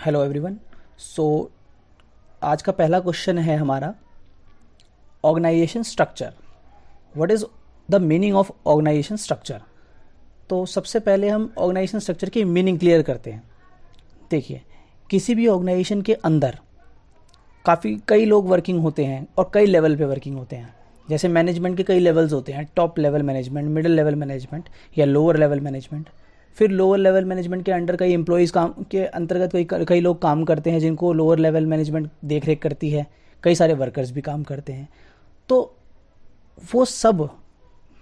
Hello everyone. सो आज का पहला क्वेश्चन है हमारा organisation structure. What is the meaning of organisation structure. तो सबसे पहले हम ऑर्गेनाइजेशन स्ट्रक्चर की मीनिंग क्लियर करते हैं। देखिए, किसी भी ऑर्गेनाइजेशन के अंदर कई लोग वर्किंग होते हैं और कई लेवल पे वर्किंग होते हैं। जैसे मैनेजमेंट के कई लेवल्स होते हैं, top level management, middle level management या लोअर लेवल मैनेजमेंट। फिर लोअर लेवल मैनेजमेंट के अंडर कई एम्प्लॉयज़ काम के अंतर्गत कई लोग काम करते हैं जिनको लोअर लेवल मैनेजमेंट देख रेख करती है। कई सारे वर्कर्स भी काम करते हैं। तो वो सब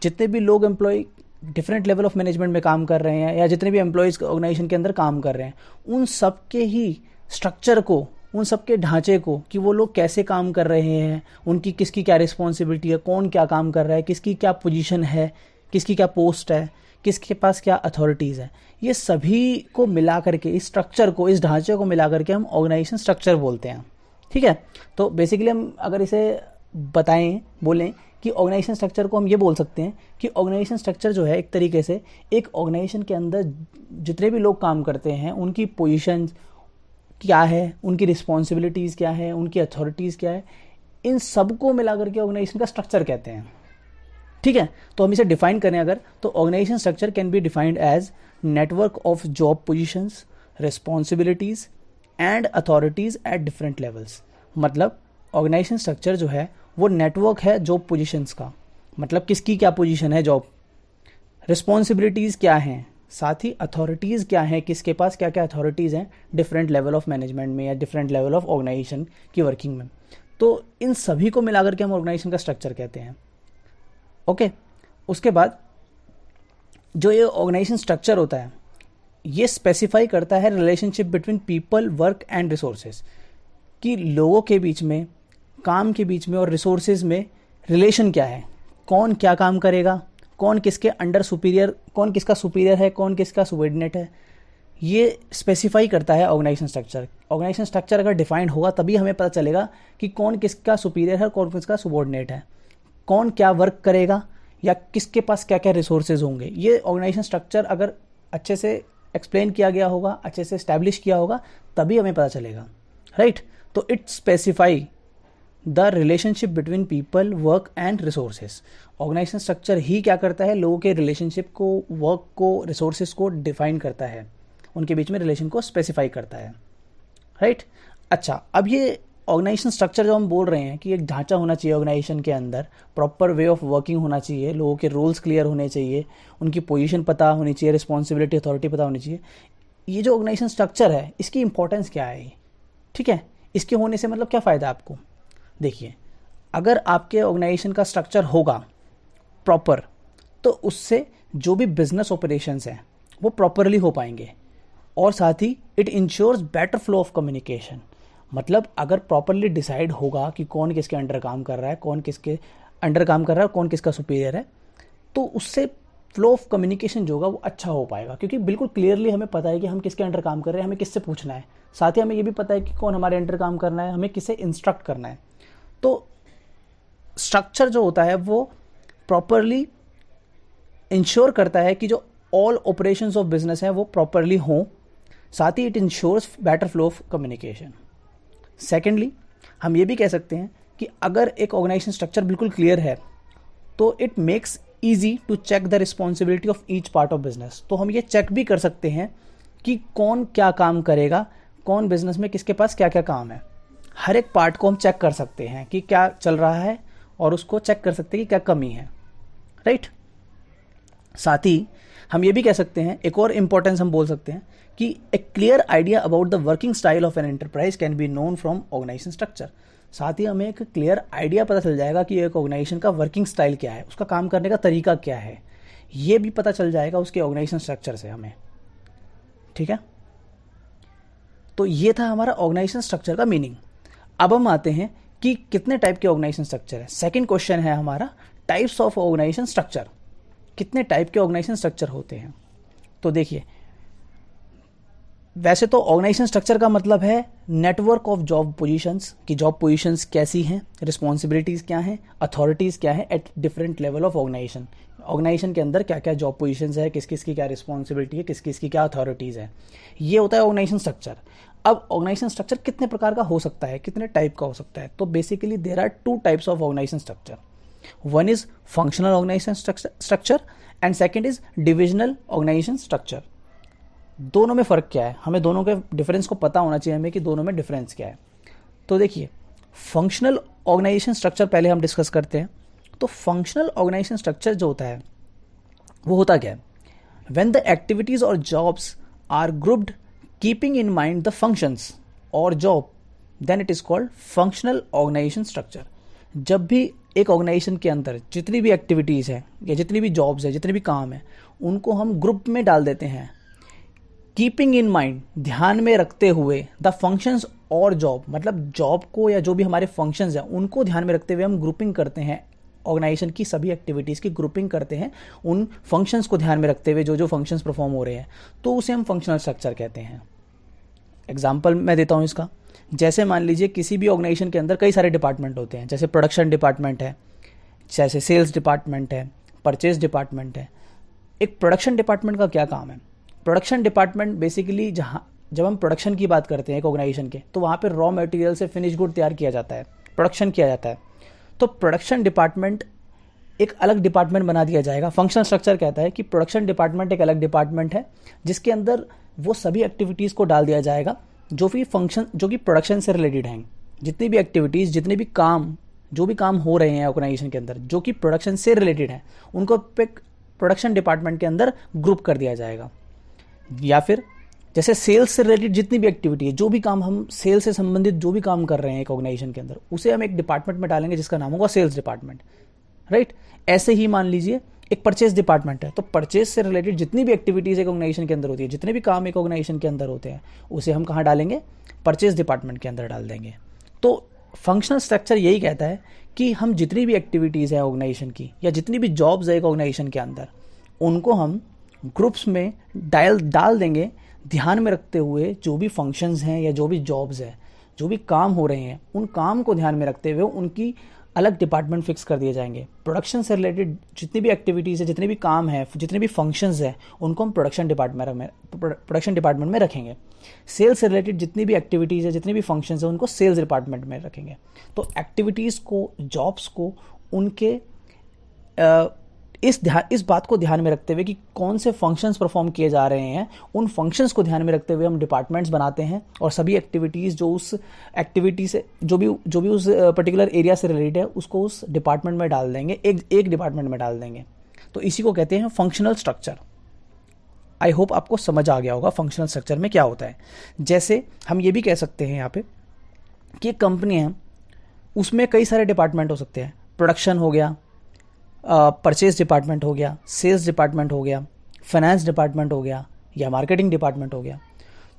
जितने भी लोग employ different level of management में काम कर रहे हैं या जितने भी एम्प्लॉयज़ ऑर्गेनाइजेशन के अंदर काम कर रहे हैं, उन सब के ही स्ट्रक्चर को, उन सब के ढांचे को कि वो लोग कैसे काम कर रहे हैं, उनकी किसकी क्या रिस्पॉन्सिबिलिटी है, कौन क्या काम कर रहा है, किसकी क्या पोजीशन है, किसकी क्या पोस्ट है, किसके पास क्या अथॉरिटीज़ है, ये सभी को मिला करके इस स्ट्रक्चर को, इस ढांचे को मिला करके हम ऑर्गेनाइजेशन स्ट्रक्चर बोलते हैं। ठीक है। तो बेसिकली हम अगर इसे बोलें कि ऑर्गेनाइजेशन स्ट्रक्चर को हम ये बोल सकते हैं कि ऑर्गेनाइजेशन स्ट्रक्चर जो है एक तरीके से एक ऑर्गेनाइजेशन के अंदर जितने भी लोग काम करते हैं उनकी पोजीशन क्या है, उनकी रिस्पॉन्सिबिलिटीज़ क्या है, उनकी अथॉरिटीज़ क्या है, इन सब को मिला करके ऑर्गेनाइजेशन का स्ट्रक्चर कहते हैं। ठीक है। तो हम इसे डिफाइन करें अगर, तो organisation structure can be defined as network of job positions, responsibilities and authorities at different levels. मतलब ऑर्गेनाइजेशन स्ट्रक्चर जो है वो नेटवर्क है जॉब पोजीशंस का, मतलब किसकी क्या पोजीशन है जॉब, रिस्पॉन्सिबिलिटीज क्या हैं, साथ ही अथॉरिटीज़ क्या हैं, किसके पास क्या क्या अथॉरिटीज़ हैं डिफरेंट लेवल ऑफ मैनेजमेंट में या डिफरेंट लेवल ऑफ ऑर्गेनाइजेशन की वर्किंग में। तो इन सभी को मिलाकर के हम ऑर्गेनाइजेशन का स्ट्रक्चर कहते हैं। ओके। उसके बाद जो ये ऑर्गेनाइजेशन स्ट्रक्चर होता है ये स्पेसिफाई करता है relationship between people, work and resources, कि लोगों के बीच में, काम के बीच में और रिसोर्सेज में रिलेशन क्या है, कौन क्या काम करेगा, कौन किसके अंडर सुपीरियर, कौन किसका सुपीरियर है, कौन किसका सबऑर्डिनेट है, ये स्पेसिफाई करता है ऑर्गेनाइजेशन स्ट्रक्चर। ऑर्गेनाइजेशन स्ट्रक्चर अगर डिफाइंड होगा तभी हमें पता चलेगा कि कौन किसका सुपीरियर है, कौन किसका सबऑर्डिनेट है, कौन क्या वर्क करेगा या किसके पास क्या क्या रिसोर्सेज होंगे। ये ऑर्गेनाइजेशन स्ट्रक्चर अगर अच्छे से एक्सप्लेन किया गया होगा, अच्छे से एस्टैब्लिश किया होगा, तभी हमें पता चलेगा। राइट। तो it specify the relationship between people, work and resources. Organization structure ही क्या करता है, लोगों के रिलेशनशिप को, वर्क को, रिसोर्सेज को डिफाइन करता है, उनके बीच में रिलेशन को स्पेसिफाई करता है। राइट। अच्छा, अब ये ऑर्गेनाइजेशन स्ट्रक्चर जो हम बोल रहे हैं कि एक ढांचा होना चाहिए ऑर्गेनाइजेशन के अंदर, प्रॉपर वे ऑफ वर्किंग होना चाहिए, लोगों के रोल्स क्लियर होने चाहिए, उनकी पोजीशन पता होनी चाहिए, रिस्पॉन्सिबिलिटी, अथॉरिटी पता होनी चाहिए। ये जो ऑर्गेनाइजेशन स्ट्रक्चर है इसकी इंपॉर्टेंस क्या है, ठीक है, इसके होने से मतलब क्या फ़ायदा आपको। देखिए, अगर आपके ऑर्गेनाइजेशन का स्ट्रक्चर होगा प्रॉपर तो उससे जो भी बिजनेस ऑपरेशंस हैं वो प्रॉपरली हो पाएंगे और साथ ही it ensures better flow of communication. मतलब अगर प्रॉपरली डिसाइड होगा कि कौन किसके अंडर काम कर रहा है, कौन किसके अंडर काम कर रहा है, कौन किसका सुपीरियर है, तो उससे फ्लो ऑफ कम्युनिकेशन जो होगा वो अच्छा हो पाएगा, क्योंकि बिल्कुल क्लियरली हमें पता है कि हम किसके अंडर काम कर रहे हैं, हमें किससे पूछना है, साथ ही हमें ये भी पता है कि कौन हमारे अंडर काम करना है, हमें किससे इंस्ट्रक्ट करना है। तो स्ट्रक्चर जो होता है वो प्रॉपरली इंश्योर करता है कि जो ऑल ऑपरेशंस ऑफ बिजनेस है वो प्रॉपरली हों, साथ ही it ensures better flow of communication. Secondly, हम ये भी कह सकते हैं कि अगर एक ऑर्गेनाइजेशन स्ट्रक्चर बिल्कुल क्लियर है तो it makes easy to check the responsibility of each part of business. तो हम ये चेक भी कर सकते हैं कि कौन क्या काम करेगा, कौन बिजनेस में किसके पास क्या क्या काम है। हर एक पार्ट को हम चेक कर सकते हैं कि क्या चल रहा है और उसको चेक कर सकते हैं कि क्या कमी है। राइट। साथ ही हम ये भी कह सकते हैं, एक और इम्पोर्टेंस हम बोल सकते हैं कि a clear idea about the working style of an enterprise can be known from organization structure. साथ ही हमें एक क्लियर आइडिया पता चल जाएगा कि एक ऑर्गेनाइजेशन का वर्किंग स्टाइल क्या है, उसका काम करने का तरीका क्या है, ये भी पता चल जाएगा उसके ऑर्गेनाइजेशन स्ट्रक्चर से हमें। ठीक है। तो ये था हमारा ऑर्गेनाइजेशन स्ट्रक्चर का मीनिंग। अब हम आते हैं कि कितने टाइप के ऑर्गेनाइजेशन स्ट्रक्चर है। सेकंड क्वेश्चन है हमारा टाइप्स ऑफ ऑर्गेनाइजेशन स्ट्रक्चर, कितने टाइप के ऑर्गेनाइजेशन स्ट्रक्चर होते हैं। तो देखिए, वैसे तो ऑर्गेनाइजेशन स्ट्रक्चर का मतलब है नेटवर्क ऑफ जॉब पोजीशंस, कि जॉब पोजीशंस कैसी हैं, रिस्पॉन्सिबिलिटीज़ क्या हैं, अथॉरिटीज़ क्या है at different level of organisation. Organisation के अंदर क्या क्या जॉब पोजीशंस है, किस किस की क्या रिस्पॉन्सिबिलिटी है, किस किस की क्या अथॉरिटीज़ है, ये होता है ऑर्गेनाइजेशन स्ट्रक्चर। अब ऑर्गेनाइजेशन स्ट्रक्चर कितने प्रकार का हो सकता है, कितने टाइप का हो सकता है? तो basically there are two types of organisation structure. One is functional organisation structure and second is divisional organisation structure. दोनों में फ़र्क क्या है? हमें दोनों के डिफरेंस को पता होना चाहिए हमें कि दोनों में डिफरेंस क्या है. तो देखिए, फंक्शनल ऑर्गेनाइजेशन स्ट्रक्चर पहले हम डिस्कस करते हैं. तो फंक्शनल ऑर्गेनाइजेशन स्ट्रक्चर जो होता है वो होता क्या है? व्हेन द एक्टिविटीज और jobs are grouped keeping in mind the functions और job, then it is called functional organisation structure. जब भी एक ऑर्गेनाइजेशन के अंदर जितनी भी एक्टिविटीज़ हैं या जितनी भी जॉब्स है, जितने भी काम है, उनको हम ग्रुप में डाल देते हैं, कीपिंग इन माइंड, ध्यान में रखते हुए, द फंक्शंस और जॉब, मतलब जॉब को या जो भी हमारे फंक्शंस हैं उनको ध्यान में रखते हुए हम ग्रुपिंग करते हैं. ऑर्गेनाइजेशन की सभी एक्टिविटीज़ की ग्रुपिंग करते हैं उन फंक्शंस को ध्यान में रखते हुए, जो जो फंक्शंस परफॉर्म हो रहे हैं, तो उसे हम फंक्शनल स्ट्रक्चर कहते हैं. एग्जाम्पल मैं देता हूँ इसका. जैसे मान लीजिए किसी भी ऑर्गेनाइजेशन के अंदर कई सारे डिपार्टमेंट होते हैं, जैसे प्रोडक्शन डिपार्टमेंट है, जैसे सेल्स डिपार्टमेंट है, परचेज डिपार्टमेंट है. एक प्रोडक्शन डिपार्टमेंट का क्या काम है? प्रोडक्शन डिपार्टमेंट बेसिकली जब हम प्रोडक्शन की बात करते हैं एक ऑर्गेनाइजेशन के, तो वहाँ पर रॉ मटेरियल से फिनिश गुड तैयार किया जाता है, प्रोडक्शन किया जाता है. तो प्रोडक्शन डिपार्टमेंट एक अलग डिपार्टमेंट बना दिया जाएगा. फंक्शनल स्ट्रक्चर कहता है कि प्रोडक्शन डिपार्टमेंट एक अलग डिपार्टमेंट है जिसके अंदर वो सभी एक्टिविटीज़ को डाल दिया जाएगा जो कि प्रोडक्शन से रिलेटेड हैं. जितनी भी एक्टिविटीज़, जितने भी काम, जो भी काम हो रहे हैं ऑर्गेनाइजेशन के अंदर जो कि प्रोडक्शन से रिलेटेड हैं, उनको प्रोडक्शन डिपार्टमेंट के अंदर ग्रुप कर दिया जाएगा. या फिर जैसे सेल्स से रिलेटेड जितनी भी एक्टिविटी है, जो भी काम हम सेल्स से संबंधित जो भी काम कर रहे हैं एक ऑर्गेनाइजेशन के अंदर, उसे हम एक डिपार्टमेंट में डालेंगे जिसका नाम होगा सेल्स डिपार्टमेंट. राइट. ऐसे ही मान लीजिए एक परचेज डिपार्टमेंट है, तो परचेज से रिलेटेड जितनी भी एक्टिविटीज़ एक ऑर्गेनाइजेशन के अंदर होती है, जितने भी काम एक ऑर्गेनाइजेशन के अंदर होते हैं, उसे हम कहाँ डालेंगे? परचेज डिपार्टमेंट के अंदर डाल देंगे. तो फंक्शनल स्ट्रक्चर यही कहता है कि हम जितनी भी एक्टिविटीज़ है ऑर्गेनाइजेशन की या जितनी भी जॉब्स है एक ऑर्गेनाइजेशन के अंदर, उनको हम ग्रुप्स में डाल देंगे, ध्यान में रखते हुए जो भी फंक्शंस हैं या जो भी जॉब्स है, जो भी काम हो रहे हैं, उन काम को ध्यान में रखते हुए उनकी अलग डिपार्टमेंट फिक्स कर दिए जाएंगे. प्रोडक्शन से रिलेटेड जितनी भी एक्टिविटीज़ है, जितने भी काम है, जितने भी फंक्शंस है, उनको हम प्रोडक्शन डिपार्टमेंट में रखेंगे. सेल्स से रिलेटेड जितनी भी एक्टिविटीज़ है, जितने भी फंक्शंस है, उनको सेल्स डिपार्टमेंट में रखेंगे. तो एक्टिविटीज़ को, जॉब्स को, उनके इस बात को ध्यान में रखते हुए कि कौन से फंक्शंस परफॉर्म किए जा रहे हैं, उन फंक्शंस को ध्यान में रखते हुए हम डिपार्टमेंट्स बनाते हैं और सभी एक्टिविटीज़ जो उस एक्टिविटी से जो भी उस पर्टिकुलर एरिया से रिलेटेड है, उसको उस डिपार्टमेंट में डाल देंगे, एक डिपार्टमेंट में डाल देंगे. तो इसी को कहते हैं फंक्शनल स्ट्रक्चर. आई होप आपको समझ आ गया होगा फंक्शनल स्ट्रक्चर में क्या होता है. जैसे हम ये भी कह सकते हैं यहाँ पे कि एक कंपनी है, उसमें कई सारे डिपार्टमेंट हो सकते हैं. प्रोडक्शन हो गया, परचेज डिपार्टमेंट हो गया, सेल्स डिपार्टमेंट हो गया, फाइनेंस डिपार्टमेंट हो गया या मार्केटिंग डिपार्टमेंट हो गया.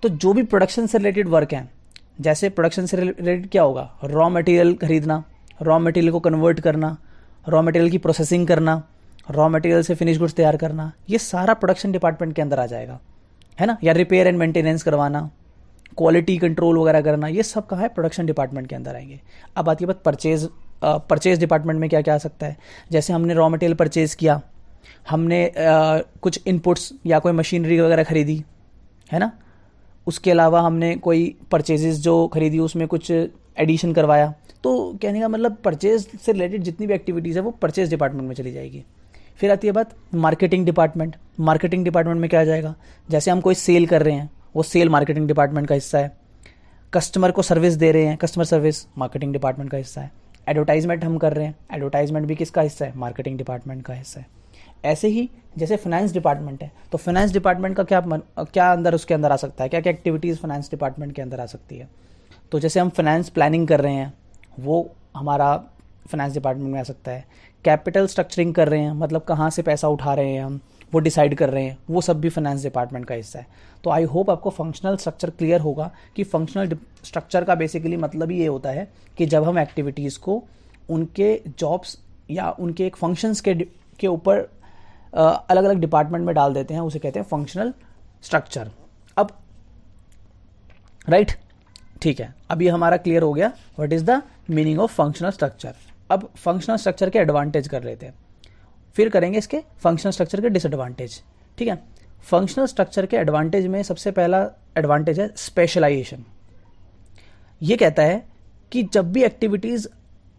तो जो भी प्रोडक्शन से रिलेटेड वर्क हैं, जैसे प्रोडक्शन से रिलेटेड क्या होगा? रॉ मटेरियल खरीदना, रॉ मटेरियल को कन्वर्ट करना, रॉ मटेरियल की प्रोसेसिंग करना, रॉ मटेरियल से फिनिश गुड्स तैयार करना, ये सारा प्रोडक्शन डिपार्टमेंट के अंदर आ जाएगा, है ना. या रिपेयर एंड मेंटेनेंस करवाना, क्वालिटी कंट्रोल वगैरह करना, ये सब कहाँ है? प्रोडक्शन डिपार्टमेंट के अंदर आएंगे. अब आती है बात परचेज डिपार्टमेंट में क्या क्या आ सकता है. जैसे हमने रॉ मटेरियल परचेज किया, हमने कुछ इनपुट्स या कोई मशीनरी वगैरह खरीदी, है ना. उसके अलावा हमने कोई परचेजेस जो खरीदी उसमें कुछ एडिशन करवाया. तो कहने का मतलब परचेज से रिलेटेड जितनी भी एक्टिविटीज़ है वो परचेज डिपार्टमेंट में चली जाएगी. फिर आती है बात मार्केटिंग डिपार्टमेंट. मार्केटिंग डिपार्टमेंट में क्या आ जाएगा? जैसे हम कोई सेल कर रहे हैं, वो सेल मार्केटिंग डिपार्टमेंट का हिस्सा है. कस्टमर को सर्विस दे रहे हैं, कस्टमर सर्विस मार्केटिंग डिपार्टमेंट का हिस्सा है. एडवर्टाइजमेंट हम कर रहे हैं, एडवर्टाइजमेंट भी किसका हिस्सा है? मार्केटिंग डिपार्टमेंट का हिस्सा है. ऐसे ही जैसे फाइनेंस डिपार्टमेंट है, तो फाइनेंस डिपार्टमेंट का क्या अंदर उसके अंदर आ सकता है? क्या क्या एक्टिविटीज़ फाइनेंस डिपार्टमेंट के अंदर आ सकती है? तो जैसे हम फाइनेंस प्लानिंग कर रहे हैं, वो हमारा फाइनेंस डिपार्टमेंट में आ सकता है. कैपिटल स्ट्रक्चरिंग कर रहे हैं, मतलब कहाँ से पैसा उठा रहे हैं हम, वो डिसाइड कर रहे हैं, वो सब भी फाइनेंस डिपार्टमेंट का हिस्सा है. तो आई होप आपको फंक्शनल स्ट्रक्चर क्लियर होगा कि फंक्शनल स्ट्रक्चर का बेसिकली मतलब ही ये होता है कि जब हम एक्टिविटीज़ को उनके जॉब्स या उनके एक फंक्शंस के ऊपर अलग अलग डिपार्टमेंट में डाल देते हैं, उसे कहते हैं फंक्शनल स्ट्रक्चर. अब राइट, ठीक है, अब ये हमारा क्लियर हो गया what is the meaning of functional structure. अब फंक्शनल स्ट्रक्चर के एडवांटेज कर लेते हैं, फिर करेंगे इसके फंक्शनल स्ट्रक्चर के डिसएडवांटेज. ठीक है. फंक्शनल स्ट्रक्चर के एडवांटेज में सबसे पहला एडवांटेज है स्पेशलाइजेशन. ये कहता है कि जब भी एक्टिविटीज़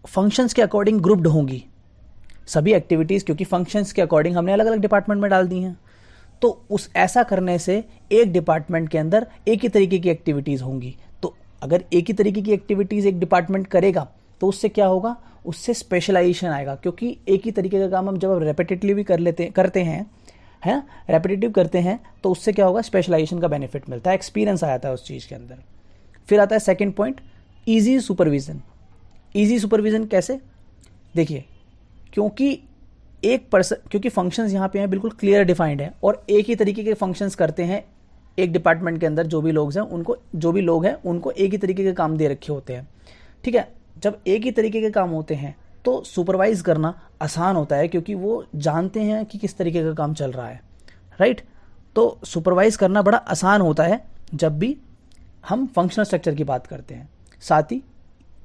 फंक्शंस के अकॉर्डिंग ग्रुप्ड होंगी, सभी एक्टिविटीज़ क्योंकि फंक्शंस के अकॉर्डिंग हमने अलग अलग डिपार्टमेंट में डाल दी हैं, तो उस ऐसा करने से एक डिपार्टमेंट के अंदर एक ही तरीके की एक्टिविटीज़ होंगी। तो अगर एक ही तरीके की एक्टिविटीज़ एक डिपार्टमेंट करेगा तो उससे क्या होगा, उससे स्पेशलाइजेशन आएगा, क्योंकि एक ही तरीके का काम हम जब रेपिटेटिवली करते हैं है रेपिटेटिव करते हैं तो उससे क्या होगा, स्पेशलाइजेशन का बेनिफिट मिलता है, एक्सपीरियंस आ जाता है उस चीज़ के अंदर। फिर आता है second point, easy supervision. Easy supervision कैसे, देखिए क्योंकि फंक्शंस यहाँ पे हैं बिल्कुल क्लियर डिफाइंड है और एक ही तरीके के फंक्शंस करते हैं एक डिपार्टमेंट के अंदर, जो भी लोग हैं उनको एक ही तरीके के काम दे रखे होते हैं। ठीक है, जब एक ही तरीके के काम होते हैं तो सुपरवाइज करना आसान होता है, क्योंकि वो जानते हैं कि किस तरीके का काम चल रहा है, राइट। तो सुपरवाइज करना बड़ा आसान होता है जब भी हम फंक्शनल स्ट्रक्चर की बात करते हैं। साथ ही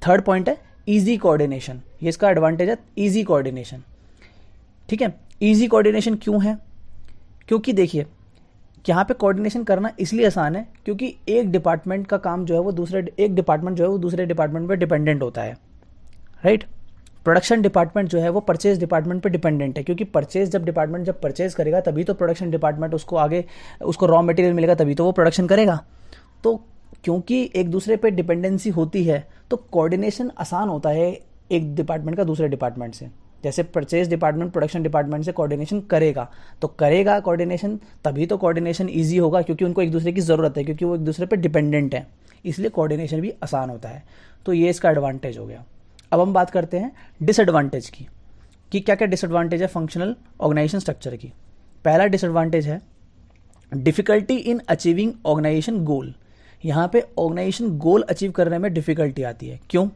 थर्ड पॉइंट है इजी कोऑर्डिनेशन। ये इसका एडवांटेज है, इजी कोऑर्डिनेशन। ठीक है, इजी कोऑर्डिनेशन क्यों है, क्योंकि देखिए यहाँ पे कोऑर्डिनेशन करना इसलिए आसान है क्योंकि एक डिपार्टमेंट का काम जो है वो दूसरे डिपार्टमेंट पे डिपेंडेंट होता है, राइट। प्रोडक्शन डिपार्टमेंट जो है वो परचेज डिपार्टमेंट पे डिपेंडेंट है, क्योंकि जब डिपार्टमेंट परचेज करेगा तभी तो प्रोडक्शन डिपार्टमेंट उसको रॉ मटेरियल मिलेगा, तभी तो वो प्रोडक्शन करेगा। तो क्योंकि एक दूसरे पे डिपेंडेंसी होती है तो कोऑर्डिनेशन आसान होता है एक डिपार्टमेंट का दूसरे डिपार्टमेंट से। जैसे परचेज डिपार्टमेंट प्रोडक्शन डिपार्टमेंट से कोऑर्डिनेशन करेगा कोऑर्डिनेशन, तभी तो कोऑर्डिनेशन ईजी होगा, क्योंकि उनको एक दूसरे की ज़रूरत है, क्योंकि वो एक दूसरे पे डिपेंडेंट है, इसलिए कोऑर्डिनेशन भी आसान होता है। तो ये इसका एडवांटेज हो गया। अब हम बात करते हैं डिसएडवांटेज की, कि क्या क्या डिसएडवांटेज है फंक्शनल ऑर्गेनाइजेशन स्ट्रक्चर की। पहला डिसएडवांटेज है डिफिकल्टी इन अचीविंग ऑर्गेनाइजेशन गोल। यहाँ पे ऑर्गेनाइजेशन गोल अचीव करने में डिफिकल्टी आती है। क्यों?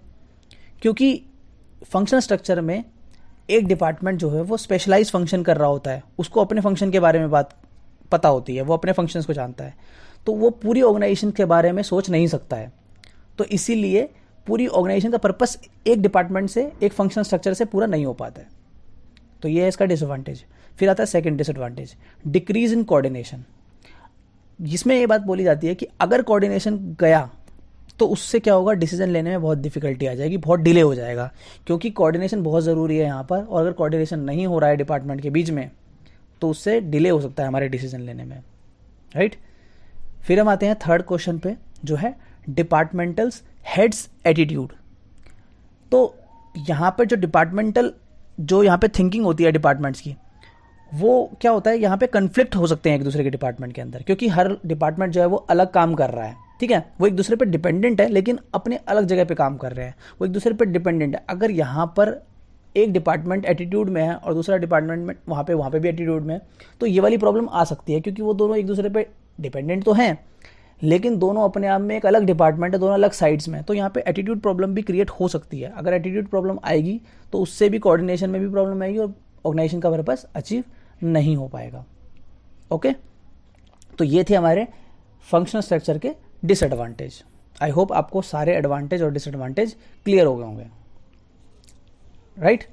क्योंकि फंक्शनल स्ट्रक्चर में एक डिपार्टमेंट जो है वो स्पेशलाइज फंक्शन कर रहा होता है, उसको अपने फंक्शन के बारे में बात पता होती है, वो अपने फंक्शंस को जानता है, तो वो पूरी ऑर्गेनाइजेशन के बारे में सोच नहीं सकता है। तो इसीलिए पूरी ऑर्गेनाइजेशन का पर्पस एक डिपार्टमेंट से, एक फंक्शनल स्ट्रक्चर से पूरा नहीं हो पाता है। तो ये है इसका डिसएडवांटेज। फिर आता है second disadvantage, decrease in coordination. जिसमें ये बात बोली जाती है कि अगर कोऑर्डिनेशन गया तो उससे क्या होगा, डिसीजन लेने में बहुत डिफिकल्टी आ जाएगी, बहुत डिले हो जाएगा, क्योंकि कोऑर्डिनेशन बहुत ज़रूरी है यहाँ पर, और अगर कोऑर्डिनेशन नहीं हो रहा है डिपार्टमेंट के बीच में तो उससे डिले हो सकता है हमारे डिसीजन लेने में, राइट। फिर हम आते हैं थर्ड क्वेश्चन पे, जो है डिपार्टमेंटल्स हेड्स एटीट्यूड। तो यहाँ पर जो यहाँ पे थिंकिंग होती है डिपार्टमेंट्स की, वो क्या होता है, यहाँ पे कन्फ्लिक्ट हो सकते हैं एक दूसरे के डिपार्टमेंट के अंदर, क्योंकि हर डिपार्टमेंट जो है वो अलग काम कर रहा है। ठीक है, वो एक दूसरे पे डिपेंडेंट है लेकिन अपने अलग जगह पे काम कर रहे हैं, वो एक दूसरे पे डिपेंडेंट है। अगर यहाँ पर एक डिपार्टमेंट एटीट्यूड में है और दूसरा डिपार्टमेंट में वहाँ पे भी एटीट्यूड में है, तो ये वाली प्रॉब्लम आ सकती है, क्योंकि वो दोनों एक दूसरे पे डिपेंडेंट तो हैं लेकिन दोनों अपने आप में एक अलग डिपार्टमेंट है, दोनों अलग साइड्स में। तो यहाँ पे एटीट्यूड प्रॉब्लम भी क्रिएट हो सकती है। अगर एटीट्यूड प्रॉब्लम आएगी तो उससे भी कोऑर्डिनेशन में भी प्रॉब्लम आएगी और ऑर्गेनाइजेशन का पर्पस अचीव नहीं हो पाएगा। ओके, तो ये थे हमारे फंक्शनल स्ट्रक्चर के डिसएडवांटेज। आई होप आपको सारे एडवांटेज और डिसएडवांटेज क्लियर हो गए होंगे, राइट।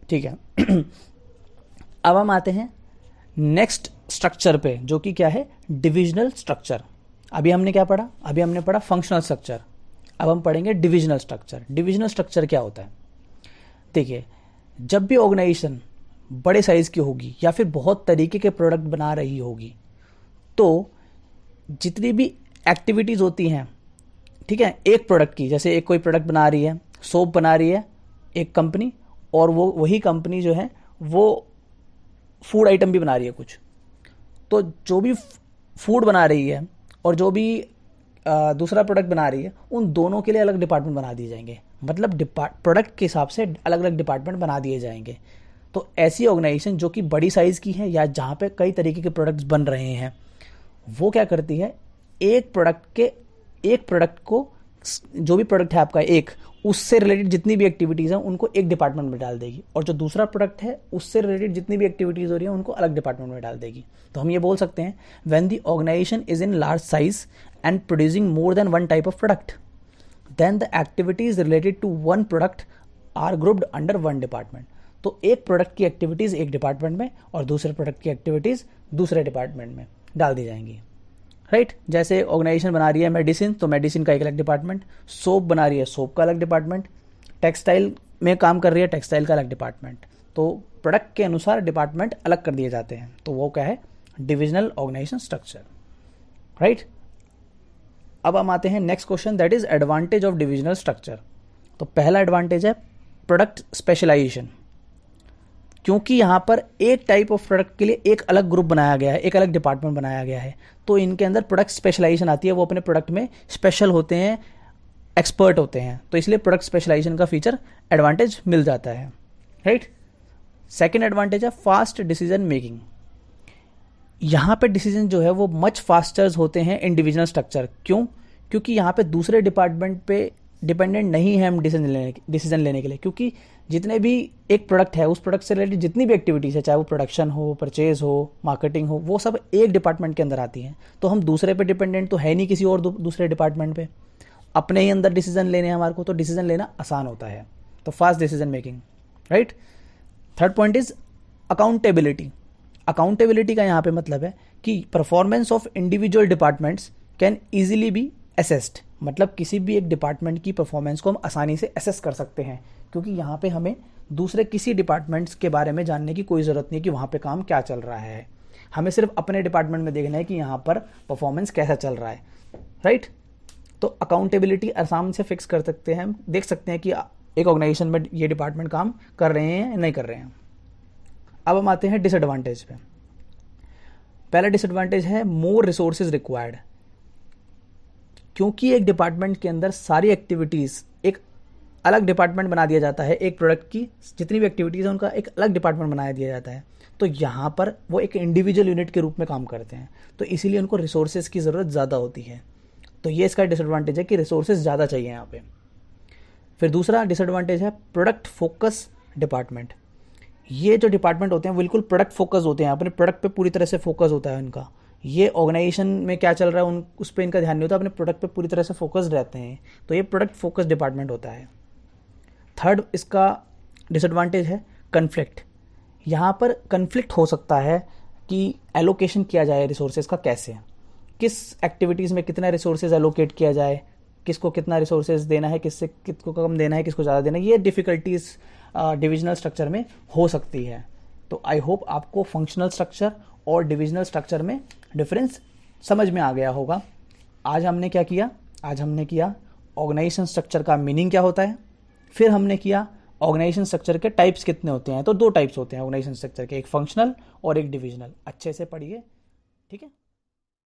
ठीक है अब हम आते हैं नेक्स्ट स्ट्रक्चर पे, जो कि क्या है, डिविजनल स्ट्रक्चर। अभी हमने क्या पढ़ा, अभी हमने पढ़ा फंक्शनल स्ट्रक्चर, अब हम पढ़ेंगे डिविजनल स्ट्रक्चर। डिविजनल स्ट्रक्चर क्या होता है, देखिए जब भी ऑर्गेनाइजेशन बड़े साइज की होगी या फिर बहुत तरीके के प्रोडक्ट बना रही होगी, तो जितनी भी एक्टिविटीज़ होती हैं, ठीक है, एक प्रोडक्ट की, जैसे एक कोई प्रोडक्ट बना रही है, सोप बना रही है एक कंपनी, और वही कंपनी जो है वो फूड आइटम भी बना रही है कुछ, तो जो भी फूड बना रही है और जो भी दूसरा प्रोडक्ट बना रही है, उन दोनों के लिए अलग डिपार्टमेंट बना दिए जाएंगे, मतलब प्रोडक्ट के हिसाब से अलग अलग डिपार्टमेंट बना दिए जाएंगे। तो ऐसी ऑर्गेनाइजेशन जो कि बड़ी साइज़ की है या जहाँ पे कई तरीके के प्रोडक्ट्स बन रहे हैं, वो क्या करती है, एक प्रोडक्ट को, जो भी प्रोडक्ट है आपका एक, उससे रिलेटेड जितनी भी एक्टिविटीज़ हैं उनको एक डिपार्टमेंट में डाल देगी, और जो दूसरा प्रोडक्ट है उससे रिलेटेड जितनी भी एक्टिविटीज़ हो रही है उनको अलग डिपार्टमेंट में डाल देगी। तो हम ये बोल सकते हैं, when the organisation is in large size and producing more than one type of product, then the activities related to one product are grouped under one department. तो एक प्रोडक्ट की एक्टिविटीज़ एक डिपार्टमेंट में और दूसरे प्रोडक्ट की activities दूसरे department में डाल दी जाएंगी, राइट। जैसे ऑर्गेनाइजेशन बना रही है मेडिसिन, तो मेडिसिन का एक अलग डिपार्टमेंट, सोप बना रही है सोप का अलग डिपार्टमेंट, टेक्सटाइल में काम कर रही है टेक्सटाइल का अलग डिपार्टमेंट। तो प्रोडक्ट के अनुसार डिपार्टमेंट अलग कर दिए जाते हैं, तो वो क्या है, डिविजनल ऑर्गेनाइजेशन स्ट्रक्चर, राइट। अब हम आते हैं next question, that is advantage of divisional structure. तो पहला एडवांटेज है प्रोडक्ट स्पेशलाइजेशन, क्योंकि यहाँ पर एक टाइप ऑफ प्रोडक्ट के लिए एक अलग ग्रुप बनाया गया है, एक अलग डिपार्टमेंट बनाया गया है, तो इनके अंदर प्रोडक्ट स्पेशलाइजेशन आती है, वो अपने प्रोडक्ट में स्पेशल होते हैं, एक्सपर्ट होते हैं, तो इसलिए प्रोडक्ट स्पेशलाइजेशन का फीचर एडवांटेज मिल जाता है, राइट। सेकेंड एडवांटेज है फास्ट डिसीजन मेकिंग। यहाँ पे डिसीजन जो है वो मच फास्टर होते हैं इन डिविजनल स्ट्रक्चर। क्यों? क्योंकि यहाँ पे दूसरे डिपार्टमेंट पे डिपेंडेंट नहीं है हम डिसीजन लेने के लिए, क्योंकि जितने भी एक प्रोडक्ट है उस प्रोडक्ट से रिलेटेड जितनी भी एक्टिविटीज़ है, चाहे वो प्रोडक्शन हो, परचेज हो, मार्केटिंग हो, वो सब एक डिपार्टमेंट के अंदर आती हैं। तो हम दूसरे पे डिपेंडेंट तो है नहीं किसी और दूसरे डिपार्टमेंट पे, अपने ही अंदर डिसीजन लेने हैं हमारे को, तो डिसीजन लेना आसान होता है, तो fast decision making, right. Third point is accountability. Accountability का यहाँ पे मतलब है कि performance of individual departments can easily B assessed, मतलब किसी भी एक डिपार्टमेंट की परफॉर्मेंस को हम आसानी से असेस कर सकते हैं, क्योंकि यहाँ पे हमें दूसरे किसी डिपार्टमेंट्स के बारे में जानने की कोई ज़रूरत नहीं है कि वहाँ पे काम क्या चल रहा है, हमें सिर्फ अपने डिपार्टमेंट में देखना है कि यहाँ पर परफॉर्मेंस कैसा चल रहा है, राइट। तो अकाउंटेबिलिटी आसानी से फिक्स कर सकते हैं, हम देख सकते हैं कि एक ऑर्गेनाइजेशन में ये डिपार्टमेंट काम कर रहे हैं या नहीं कर रहे हैं। अब हम आते हैं डिसएडवांटेज पे। पहला डिसएडवांटेज है मोर रिसोर्सेज रिक्वायर्ड। क्योंकि एक डिपार्टमेंट के अंदर सारी एक्टिविटीज़ एक अलग डिपार्टमेंट बना दिया जाता है, एक प्रोडक्ट की जितनी भी एक्टिविटीज़ है उनका एक अलग डिपार्टमेंट बना दिया जाता है, तो यहाँ पर वो एक इंडिविजुअल यूनिट के रूप में काम करते हैं, तो इसीलिए उनको रिसोर्सेज की ज़रूरत ज़्यादा होती है। तो ये इसका डिसएडवांटेज है कि रिसोर्सेज ज़्यादा चाहिए यहाँ पे। फिर दूसरा डिसएडवांटेज है प्रोडक्ट फोकस डिपार्टमेंट। ये जो डिपार्टमेंट होते हैं बिल्कुल प्रोडक्ट फोकस होते हैं, अपने प्रोडक्ट पे पूरी तरह से फोकस होता है इनका। ये ऑर्गेनाइजेशन में क्या चल रहा है उस पर इनका ध्यान नहीं होता, अपने प्रोडक्ट पे पूरी तरह से फोकस रहते हैं, तो ये प्रोडक्ट फोकस डिपार्टमेंट होता है। थर्ड इसका डिसएडवांटेज है कन्फ्लिक्ट। यहाँ पर कन्फ्लिक्ट हो सकता है कि एलोकेशन किया जाए रिसोर्सेज का, कैसे, किस एक्टिविटीज़ में कितना रिसोर्सेज एलोकेट किया जाए, किसको कितना रिसोर्सेज देना है, किसको कम देना है, किसको ज़्यादा देना है, ये डिफ़िकल्टीज डिविजनल स्ट्रक्चर में हो सकती है। तो आई होप आपको फंक्शनल स्ट्रक्चर और डिविजनल स्ट्रक्चर में डिफरेंस समझ में आ गया होगा। आज हमने क्या किया? आज हमने किया ऑर्गेनाइजेशन स्ट्रक्चर का मीनिंग क्या होता है, फिर हमने किया ऑर्गेनाइजेशन स्ट्रक्चर के टाइप्स कितने होते हैं। तो दो टाइप्स होते हैं ऑर्गेनाइजेशन स्ट्रक्चर के, एक फंक्शनल और एक डिविजनल। अच्छे से पढ़िए, ठीक है।